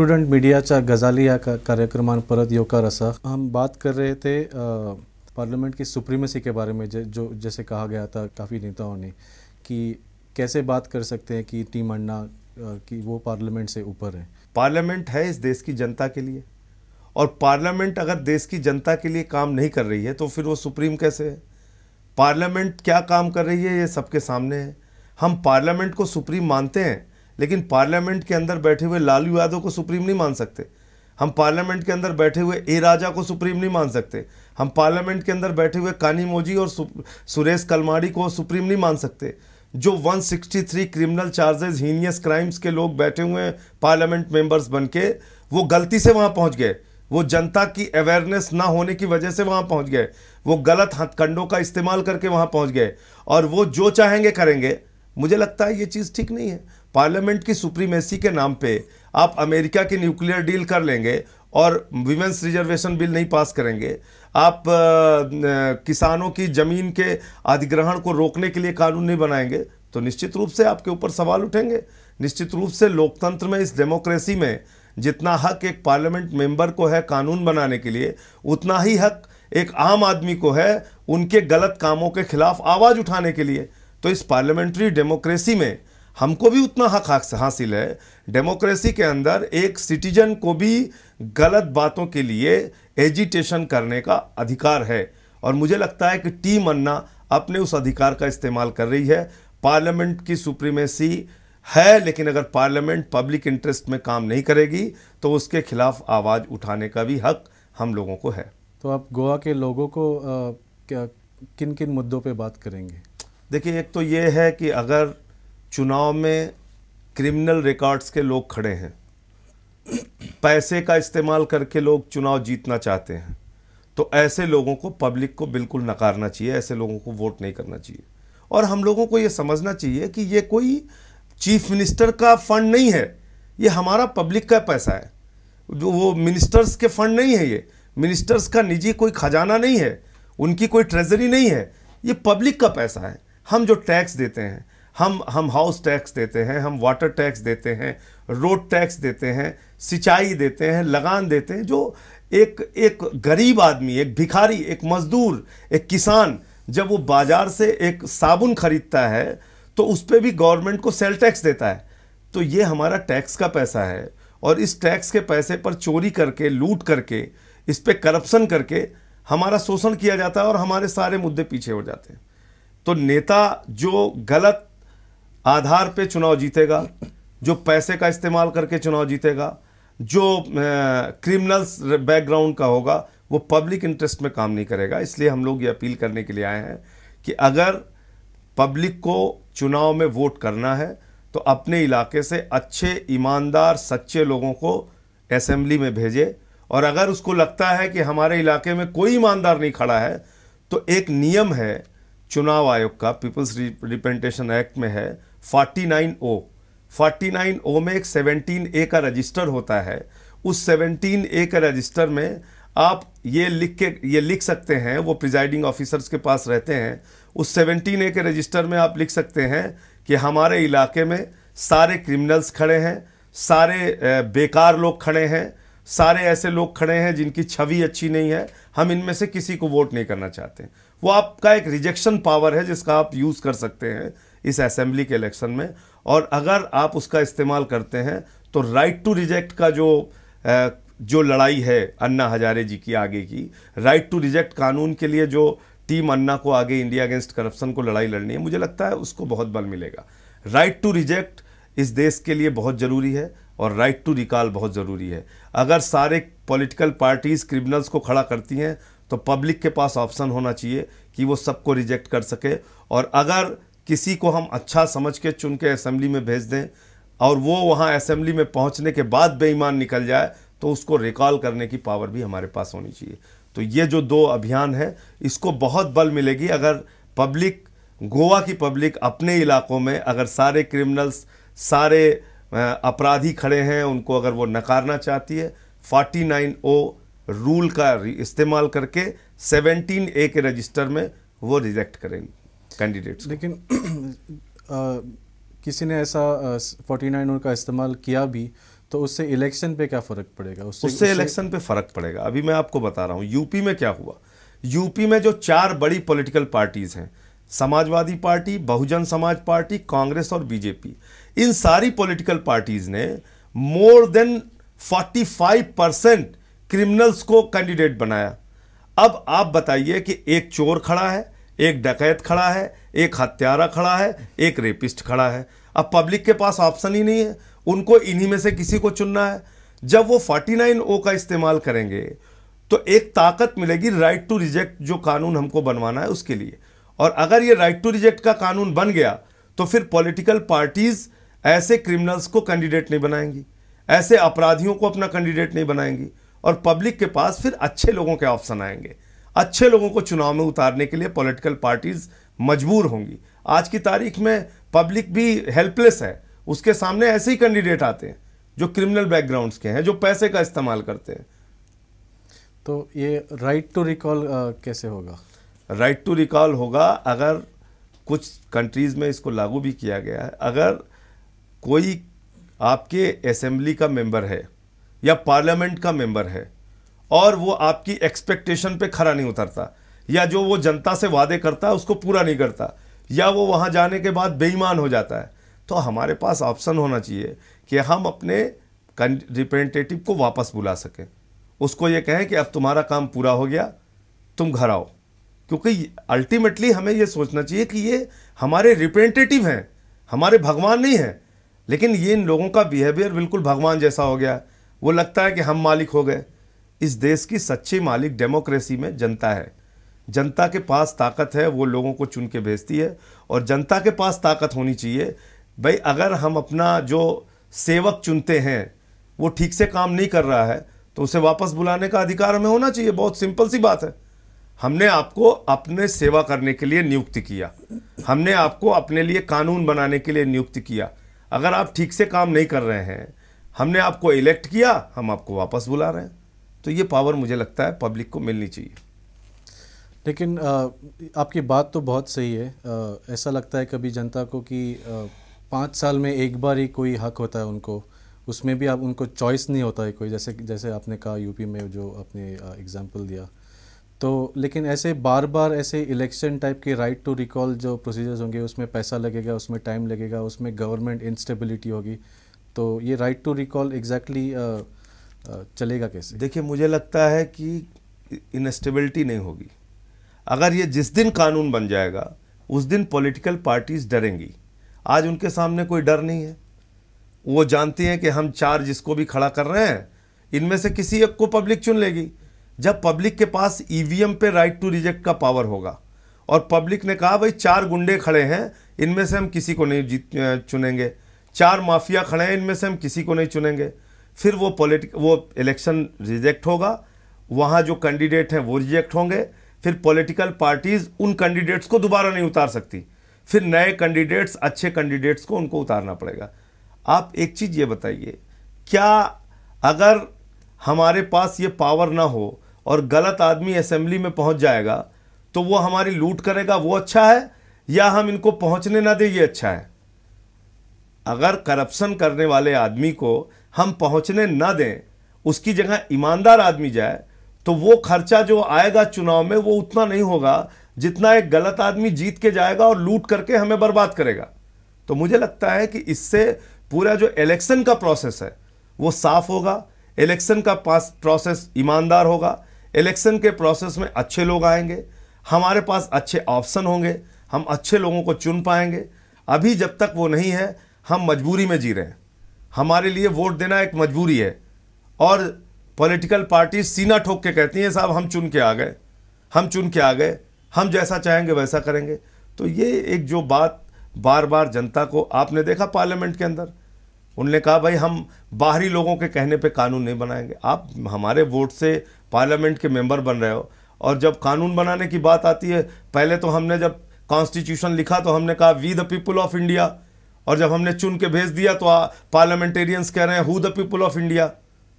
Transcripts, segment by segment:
Prudent मीडियाच्या गजाली या कार्यक्रमान परत येवकार असा। हम बात कर रहे थे पार्लियामेंट की सुप्रीमेसी के बारे में, जो जैसे कहा गया था काफ़ी नेताओं ने कि कैसे बात कर सकते हैं कि टीम अन्ना कि वो पार्लियामेंट से ऊपर है। पार्लियामेंट है इस देश की जनता के लिए, और पार्लियामेंट अगर देश की जनता के लिए काम नहीं कर रही है तो फिर वो सुप्रीम कैसे है। पार्लियामेंट क्या काम कर रही है ये सबके सामने है। हम पार्लियामेंट को सुप्रीम मानते हैं, लेकिन पार्लियामेंट के अंदर बैठे हुए लालू यादव को सुप्रीम नहीं मान सकते। हम पार्लियामेंट के अंदर बैठे हुए ए राजा को सुप्रीम नहीं मान सकते। हम पार्लियामेंट के अंदर बैठे हुए कानीमोजी और सुरेश कलमाड़ी को सुप्रीम नहीं मान सकते। जो 163 क्रिमिनल चार्जेस, हीनियस क्राइम्स के लोग बैठे हुए हैं पार्लियामेंट मेंबर्स बनके, वो गलती से वहां पहुंच गए, वो जनता की अवेयरनेस ना होने की वजह से वहां पहुंच गए, वो गलत हथकंडों का इस्तेमाल करके वहां पहुंच गए, और वो जो चाहेंगे करेंगे। मुझे लगता है ये चीज़ ठीक नहीं है। पार्लियामेंट की सुप्रीमेसी के नाम पे आप अमेरिका की न्यूक्लियर डील कर लेंगे और विमेंस रिजर्वेशन बिल नहीं पास करेंगे, आप किसानों की ज़मीन के अधिग्रहण को रोकने के लिए कानून नहीं बनाएंगे, तो निश्चित रूप से आपके ऊपर सवाल उठेंगे। निश्चित रूप से लोकतंत्र में, इस डेमोक्रेसी में जितना हक एक पार्लियामेंट मेंबर को है कानून बनाने के लिए, उतना ही हक एक आम आदमी को है उनके गलत कामों के खिलाफ आवाज़ उठाने के लिए। तो इस पार्लियामेंट्री डेमोक्रेसी में हमको भी उतना हक हासिल है। डेमोक्रेसी के अंदर एक सिटीजन को भी गलत बातों के लिए एजिटेशन करने का अधिकार है, और मुझे लगता है कि टीम अन्ना अपने उस अधिकार का इस्तेमाल कर रही है। पार्लियामेंट की सुप्रीमेसी है, लेकिन अगर पार्लियामेंट पब्लिक इंटरेस्ट में काम नहीं करेगी तो उसके खिलाफ आवाज़ उठाने का भी हक हम लोगों को है। तो आप गोवा के लोगों को क्या किन किन मुद्दों पे बात करेंगे? देखिए, एक तो ये है कि अगर चुनाव में क्रिमिनल रिकॉर्ड्स के लोग खड़े हैं, पैसे का इस्तेमाल करके लोग चुनाव जीतना चाहते हैं, तो ऐसे लोगों को पब्लिक को बिल्कुल नकारना चाहिए, ऐसे लोगों को वोट नहीं करना चाहिए। और हम लोगों को ये समझना चाहिए कि ये कोई चीफ मिनिस्टर का फंड नहीं है, ये हमारा पब्लिक का पैसा है। जो वो मिनिस्टर्स के फंड नहीं है, ये मिनिस्टर्स का निजी कोई खजाना नहीं है, उनकी कोई ट्रेजरी नहीं है, ये पब्लिक का पैसा है। हम जो टैक्स देते हैं, हम हाउस टैक्स देते हैं, हम वाटर टैक्स देते हैं, रोड टैक्स देते हैं, सिंचाई देते हैं, लगान देते हैं। जो एक गरीब आदमी, एक भिखारी, एक मजदूर, एक किसान जब वो बाजार से एक साबुन खरीदता है तो उस पर भी गवर्नमेंट को सेल टैक्स देता है। तो ये हमारा टैक्स का पैसा है, और इस टैक्स के पैसे पर चोरी करके, लूट करके, इस पर करप्शन करके हमारा शोषण किया जाता है और हमारे सारे मुद्दे पीछे हो जाते हैं। तो नेता जो गलत आधार पे चुनाव जीतेगा, जो पैसे का इस्तेमाल करके चुनाव जीतेगा, जो क्रिमिनल्स बैकग्राउंड का होगा, वो पब्लिक इंटरेस्ट में काम नहीं करेगा। इसलिए हम लोग ये अपील करने के लिए आए हैं कि अगर पब्लिक को चुनाव में वोट करना है तो अपने इलाके से अच्छे, ईमानदार, सच्चे लोगों को असेंबली में भेजे। और अगर उसको लगता है कि हमारे इलाके में कोई ईमानदार नहीं खड़ा है, तो एक नियम है चुनाव आयोग का, पीपल्स रिप्रेजेंटेशन एक्ट में है 49O में एक 17A का रजिस्टर होता है। उस 17A के रजिस्टर में आप ये लिख सकते हैं, वो प्रिजाइडिंग ऑफिसर्स के पास रहते हैं। उस 17A के रजिस्टर में आप लिख सकते हैं कि हमारे इलाके में सारे क्रिमिनल्स खड़े हैं, सारे बेकार लोग खड़े हैं, सारे ऐसे लोग खड़े हैं जिनकी छवि अच्छी नहीं है, हम इनमें से किसी को वोट नहीं करना चाहते। वो आपका एक रिजेक्शन पावर है जिसका आप यूज़ कर सकते हैं इस असेंबली के इलेक्शन में। और अगर आप उसका इस्तेमाल करते हैं तो राइट टू रिजेक्ट का जो लड़ाई है अन्ना हजारे जी की आगे की, राइट टू रिजेक्ट कानून के लिए जो टीम अन्ना को आगे इंडिया अगेंस्ट करप्शन को लड़ाई लड़नी है, मुझे लगता है उसको बहुत बल मिलेगा। राइट टू रिजेक्ट इस देश के लिए बहुत ज़रूरी है, और राइट टू रिकॉल बहुत ज़रूरी है। अगर सारे पॉलिटिकल पार्टीज़ क्रिमिनल्स को खड़ा करती हैं तो पब्लिक के पास ऑप्शन होना चाहिए कि वो सबको रिजेक्ट कर सके। और अगर किसी को हम अच्छा समझ के चुन के असेंबली में भेज दें और वो वहाँ असेंबली में पहुँचने के बाद बेईमान निकल जाए, तो उसको रिकॉल करने की पावर भी हमारे पास होनी चाहिए। तो ये जो 2 अभियान है, इसको बहुत बल मिलेगी अगर पब्लिक, गोवा की पब्लिक अपने इलाकों में अगर सारे क्रिमिनल्स, सारे अपराधी खड़े हैं, उनको अगर वो नकारना चाहती है, 49O रूल का इस्तेमाल करके 17A के रजिस्टर में वो रिजेक्ट करेंगे कैंडिडेट्स। लेकिन किसी ने ऐसा 49O का इस्तेमाल किया भी तो उससे इलेक्शन पे क्या फ़र्क पड़ेगा? उससे इलेक्शन पे फ़र्क पड़ेगा। अभी मैं आपको बता रहा हूँ यूपी में क्या हुआ। यूपी में जो 4 बड़ी पॉलिटिकल पार्टीज़ हैं, समाजवादी पार्टी, बहुजन समाज पार्टी, कांग्रेस और बीजेपी, इन सारी पॉलिटिकल पार्टीज़ ने मोर देन 45% क्रिमिनल्स को कैंडिडेट बनाया। अब आप बताइए कि एक चोर खड़ा है, एक डकैत खड़ा है, एक हत्यारा खड़ा है, एक रेपिस्ट खड़ा है। अब पब्लिक के पास ऑप्शन ही नहीं है, उनको इन्हीं में से किसी को चुनना है। जब वो 49O का इस्तेमाल करेंगे तो एक ताकत मिलेगी राइट टू रिजेक्ट, जो कानून हमको बनवाना है उसके लिए। और अगर ये राइट टू रिजेक्ट का कानून बन गया तो फिर पॉलिटिकल पार्टीज ऐसे क्रिमिनल्स को कैंडिडेट नहीं बनाएंगी, ऐसे अपराधियों को अपना कैंडिडेट नहीं बनाएंगी, और पब्लिक के पास फिर अच्छे लोगों के ऑप्शन आएंगे। अच्छे लोगों को चुनाव में उतारने के लिए पॉलिटिकल पार्टीज मजबूर होंगी। आज की तारीख में पब्लिक भी हेल्पलेस है, उसके सामने ऐसे ही कैंडिडेट आते हैं जो क्रिमिनल बैकग्राउंड्स के हैं, जो पैसे का इस्तेमाल करते हैं। तो ये राइट टू रिकॉल कैसे होगा? राइट टू रिकॉल होगा अगर कुछ कंट्रीज में इसको लागू भी किया गया है। अगर कोई आपके असेंबली का मेंबर है या पार्लियामेंट का मेंबर है और वो आपकी एक्सपेक्टेशन पे खरा नहीं उतरता, या जो वो जनता से वादे करता है उसको पूरा नहीं करता, या वो वहाँ जाने के बाद बेईमान हो जाता है, तो हमारे पास ऑप्शन होना चाहिए कि हम अपने रिप्रेजेंटेटिव को वापस बुला सकें। उसको ये कहें कि अब तुम्हारा काम पूरा हो गया, तुम घर आओ। क्योंकि अल्टीमेटली हमें ये सोचना चाहिए कि ये हमारे रिप्रेजेंटेटिव हैं, हमारे भगवान नहीं हैं। लेकिन ये इन लोगों का बिहेवियर बिल्कुल भगवान जैसा हो गया। वो लगता है कि हम मालिक हो गए। इस देश की सच्ची मालिक डेमोक्रेसी में जनता है। जनता के पास ताकत है, वो लोगों को चुन के भेजती है। और जनता के पास ताकत होनी चाहिए भाई, अगर हम अपना जो सेवक चुनते हैं वो ठीक से काम नहीं कर रहा है तो उसे वापस बुलाने का अधिकार हमें होना चाहिए। बहुत सिंपल सी बात है। हमने आपको अपने सेवा करने के लिए नियुक्त किया, हमने आपको अपने लिए कानून बनाने के लिए नियुक्त किया। अगर आप ठीक से काम नहीं कर रहे हैं, हमने आपको इलेक्ट किया, हम आपको वापस बुला रहे हैं। तो ये पावर मुझे लगता है पब्लिक को मिलनी चाहिए। लेकिन आपकी बात तो बहुत सही है। ऐसा लगता है कभी जनता को कि 5 साल में एक बार ही कोई हक होता है उनको, उसमें भी आप उनको चॉइस नहीं होता है कोई, जैसे आपने कहा यूपी में जो आपने एग्जांपल दिया। तो लेकिन ऐसे बार बार ऐसे इलेक्शन टाइप के राइट टू रिकॉल जो प्रोसीजर्स होंगे, उसमें पैसा लगेगा, उसमें टाइम लगेगा, उसमें गवर्नमेंट इंस्टेबिलिटी होगी। तो ये राइट टू रिकॉल एग्जैक्टली चलेगा कैसे? देखिए, मुझे लगता है कि इंस्टेबिलिटी नहीं होगी। अगर ये जिस दिन कानून बन जाएगा उस दिन पॉलिटिकल पार्टीज डरेंगी। आज उनके सामने कोई डर नहीं है। वो जानती हैं कि हम 4 जिसको भी खड़ा कर रहे हैं, इनमें से किसी एक को पब्लिक चुन लेगी। जब पब्लिक के पास ईवीएम पे राइट टू रिजेक्ट का पावर होगा और पब्लिक ने कहा भाई 4 गुंडे खड़े हैं, इनमें से हम किसी को नहीं चुनेंगे, 4 माफिया खड़े हैं, इनमें से हम किसी को नहीं चुनेंगे, फिर वो इलेक्शन रिजेक्ट होगा। वहाँ जो कैंडिडेट हैं वो रिजेक्ट होंगे। फिर पॉलिटिकल पार्टीज उन कैंडिडेट्स को दोबारा नहीं उतार सकती। फिर नए कैंडिडेट्स, अच्छे कैंडिडेट्स को उनको उतारना पड़ेगा। आप एक चीज़ ये बताइए, क्या अगर हमारे पास ये पावर ना हो और गलत आदमी असेंबली में पहुंच जाएगा तो वो हमारी लूट करेगा, वो अच्छा है, या हम इनको पहुंचने ना दें ये अच्छा है? अगर करप्शन करने वाले आदमी को हम पहुंचने ना दें, उसकी जगह ईमानदार आदमी जाए, तो वो खर्चा जो आएगा चुनाव में वो उतना नहीं होगा जितना एक गलत आदमी जीत के जाएगा और लूट करके हमें बर्बाद करेगा। तो मुझे लगता है कि इससे पूरा जो इलेक्शन का प्रोसेस है वो साफ होगा, इलेक्शन का प्रोसेस ईमानदार होगा, इलेक्शन के प्रोसेस में अच्छे लोग आएंगे, हमारे पास अच्छे ऑप्शन होंगे, हम अच्छे लोगों को चुन पाएंगे। अभी जब तक वो नहीं है, हम मजबूरी में जी रहे हैं। हमारे लिए वोट देना एक मजबूरी है और पॉलिटिकल पार्टी सीना ठोक के कहती हैं साहब हम चुन के आ गए, हम चुन के आ गए, हम जैसा चाहेंगे वैसा करेंगे। तो ये एक जो बात बार बार जनता को, आपने देखा पार्लियामेंट के अंदर उन्होंने कहा भाई हम बाहरी लोगों के कहने पे कानून नहीं बनाएंगे। आप हमारे वोट से पार्लियामेंट के मेंबर बन रहे हो और जब कानून बनाने की बात आती है, पहले तो हमने जब कॉन्स्टिट्यूशन लिखा तो हमने कहा we the people of India, और जब हमने चुन के भेज दिया तो पार्लियामेंटेरियंस कह रहे हैं who the people of India.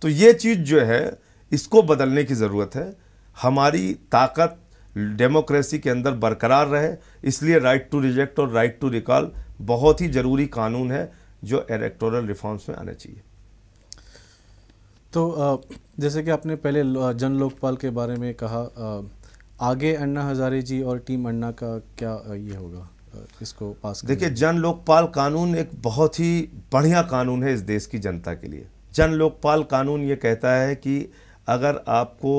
तो ये चीज़ जो है इसको बदलने की ज़रूरत है। हमारी ताकत डेमोक्रेसी के अंदर बरकरार रहे, इसलिए राइट टू रिजेक्ट और राइट टू रिकॉल बहुत ही ज़रूरी कानून है जो इलेक्टोरल रिफॉर्म्स में आने चाहिए। तो जैसे कि आपने पहले जन लोकपाल के बारे में कहा, आगे अन्ना हजारे जी और टीम अन्ना का क्या ये होगा इसको पास करने देखिए, में? जन लोकपाल कानून एक बहुत ही बढ़िया कानून है इस देश की जनता के लिए। जन लोकपाल कानून ये कहता है कि अगर आपको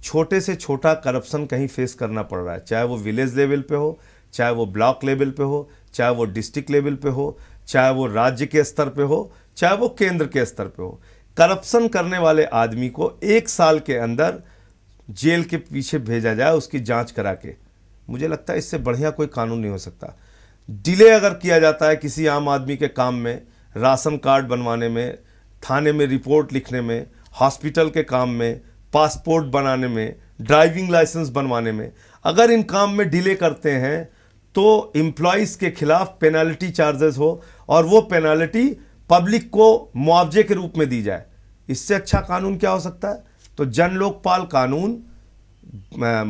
छोटे से छोटा करप्शन कहीं फेस करना पड़ रहा है, चाहे वो विलेज लेवल पे हो, चाहे वो ब्लॉक लेवल पे हो, चाहे वो डिस्ट्रिक्ट लेवल पे हो, चाहे वो राज्य के स्तर पे हो, चाहे वो केंद्र के स्तर पे हो, करप्शन करने वाले आदमी को 1 साल के अंदर जेल के पीछे भेजा जाए उसकी जांच करा के। मुझे लगता है इससे बढ़िया कोई कानून नहीं हो सकता। डिले अगर किया जाता है किसी आम आदमी के काम में, राशन कार्ड बनवाने में, थाने में रिपोर्ट लिखने में, हॉस्पिटल के काम में, पासपोर्ट बनाने में, ड्राइविंग लाइसेंस बनवाने में, अगर इन काम में डिले करते हैं तो एम्प्लॉइज़ के खिलाफ पेनाल्टी चार्जेस हो और वो पेनाल्टी पब्लिक को मुआवजे के रूप में दी जाए। इससे अच्छा कानून क्या हो सकता है? तो जन लोकपाल कानून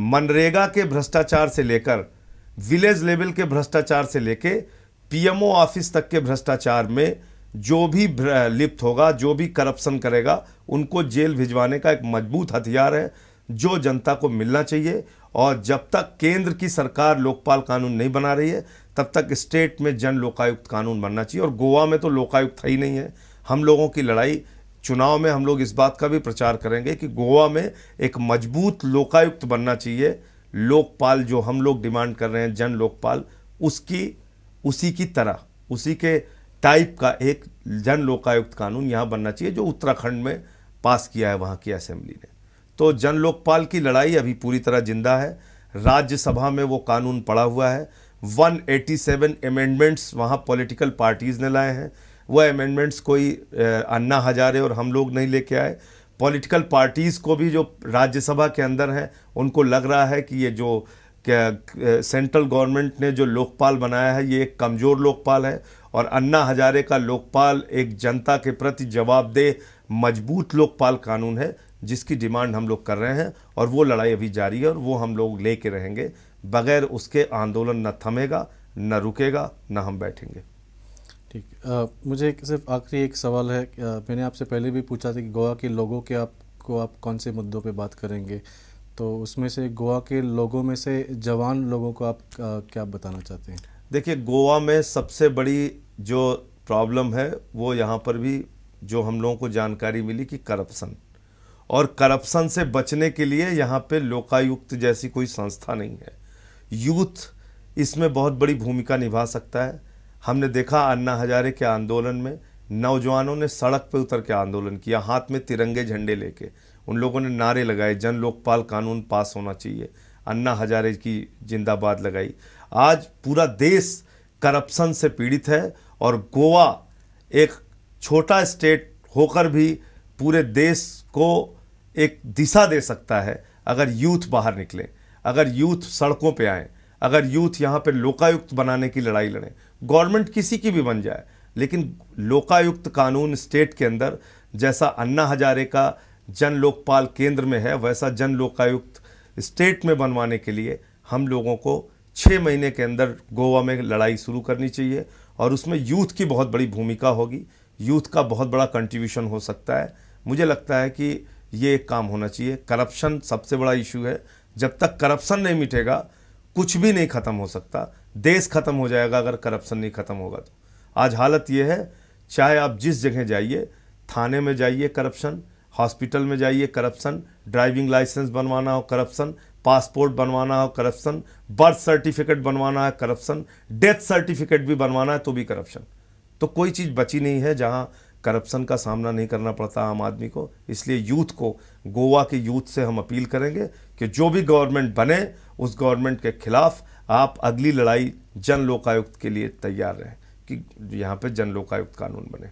मनरेगा के भ्रष्टाचार से लेकर विलेज लेवल के भ्रष्टाचार से लेके पीएमओ ऑफिस तक के भ्रष्टाचार में जो भी लिप्त होगा, जो भी करप्शन करेगा, उनको जेल भिजवाने का एक मजबूत हथियार है जो जनता को मिलना चाहिए। और जब तक केंद्र की सरकार लोकपाल कानून नहीं बना रही है तब तक स्टेट में जन लोकायुक्त कानून बनना चाहिए। और गोवा में तो लोकायुक्त है ही नहीं है। हम लोगों की लड़ाई चुनाव में, हम लोग इस बात का भी प्रचार करेंगे कि गोवा में एक मजबूत लोकायुक्त बनना चाहिए। लोकपाल जो हम लोग डिमांड कर रहे हैं, जन लोकपाल, उसी की तरह, उसी के टाइप का एक जन लोकायुक्त कानून यहाँ बनना चाहिए जो उत्तराखंड में पास किया है वहाँ की असेंबली ने। तो जन लोकपाल की लड़ाई अभी पूरी तरह जिंदा है। राज्यसभा में वो कानून पड़ा हुआ है। 187 अमेंडमेंट्स वहाँ पॉलिटिकल पार्टीज़ ने लाए हैं। वह अमेंडमेंट्स कोई अन्ना हजारे और हम लोग नहीं लेके आए। पॉलिटिकल पार्टीज़ को भी जो राज्यसभा के अंदर हैं उनको लग रहा है कि ये जो सेंट्रल गवर्नमेंट ने जो लोकपाल बनाया है ये एक कमज़ोर लोकपाल है और अन्ना हजारे का लोकपाल एक जनता के प्रति जवाबदेह मजबूत लोकपाल कानून है जिसकी डिमांड हम लोग कर रहे हैं। और वो लड़ाई अभी जारी है और वो हम लोग लेके रहेंगे। बगैर उसके आंदोलन न थमेगा, न रुकेगा, न हम बैठेंगे। ठीक। मुझे सिर्फ आखिरी एक सवाल है। मैंने आपसे पहले भी पूछा था कि गोवा के लोगों के आप कौन से मुद्दों पे बात करेंगे, तो उसमें से गोवा के लोगों में से जवान लोगों को आप क्या बताना चाहते हैं? देखिए, गोवा में सबसे बड़ी जो प्रॉब्लम है वो यहाँ पर भी जो हम लोगों को जानकारी मिली कि करप्शन, और करप्शन से बचने के लिए यहाँ पे लोकायुक्त जैसी कोई संस्था नहीं है। यूथ इसमें बहुत बड़ी भूमिका निभा सकता है। हमने देखा अन्ना हजारे के आंदोलन में नौजवानों ने सड़क पे उतर के आंदोलन किया, हाथ में तिरंगे झंडे लेके। उन लोगों ने नारे लगाए, जन लोकपाल कानून पास होना चाहिए, अन्ना हजारे की जिंदाबाद लगाई। आज पूरा देश करप्शन से पीड़ित है और गोवा एक छोटा स्टेट होकर भी पूरे देश को एक दिशा दे सकता है अगर यूथ बाहर निकले, अगर यूथ सड़कों पे आए, अगर यूथ यहाँ पे लोकायुक्त बनाने की लड़ाई लड़े। गवर्नमेंट किसी की भी बन जाए, लेकिन लोकायुक्त कानून स्टेट के अंदर जैसा अन्ना हजारे का जन लोकपाल केंद्र में है वैसा जन लोकायुक्त स्टेट में बनवाने के लिए हम लोगों को 6 महीने के अंदर गोवा में लड़ाई शुरू करनी चाहिए। और उसमें यूथ की बहुत बड़ी भूमिका होगी, यूथ का बहुत बड़ा कंट्रीब्यूशन हो सकता है। मुझे लगता है कि ये एक काम होना चाहिए। करप्शन सबसे बड़ा इशू है। जब तक करप्शन नहीं मिटेगा कुछ भी नहीं खत्म हो सकता। देश खत्म हो जाएगा अगर करप्शन नहीं खत्म होगा तो। आज हालत ये है, चाहे आप जिस जगह जाइए, थाने में जाइए करप्शन, हॉस्पिटल में जाइए करप्शन, ड्राइविंग लाइसेंस बनवाना हो करप्शन, पासपोर्ट बनवाना हो करप्शन, बर्थ सर्टिफिकेट बनवाना है करप्शन, डेथ सर्टिफिकेट भी बनवाना है तो भी करप्शन। तो कोई चीज़ बची नहीं है जहाँ करप्शन का सामना नहीं करना पड़ता आम आदमी को। इसलिए यूथ को, गोवा के यूथ से हम अपील करेंगे कि जो भी गवर्नमेंट बने उस गवर्नमेंट के खिलाफ आप अगली लड़ाई जन लोकायुक्त के लिए तैयार रहें कि यहाँ पे जन लोकायुक्त कानून बने।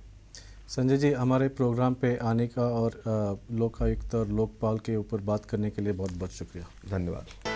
संजय जी, हमारे प्रोग्राम पे आने का और लोकायुक्त और लोकपाल के ऊपर बात करने के लिए बहुत बहुत शुक्रिया। धन्यवाद।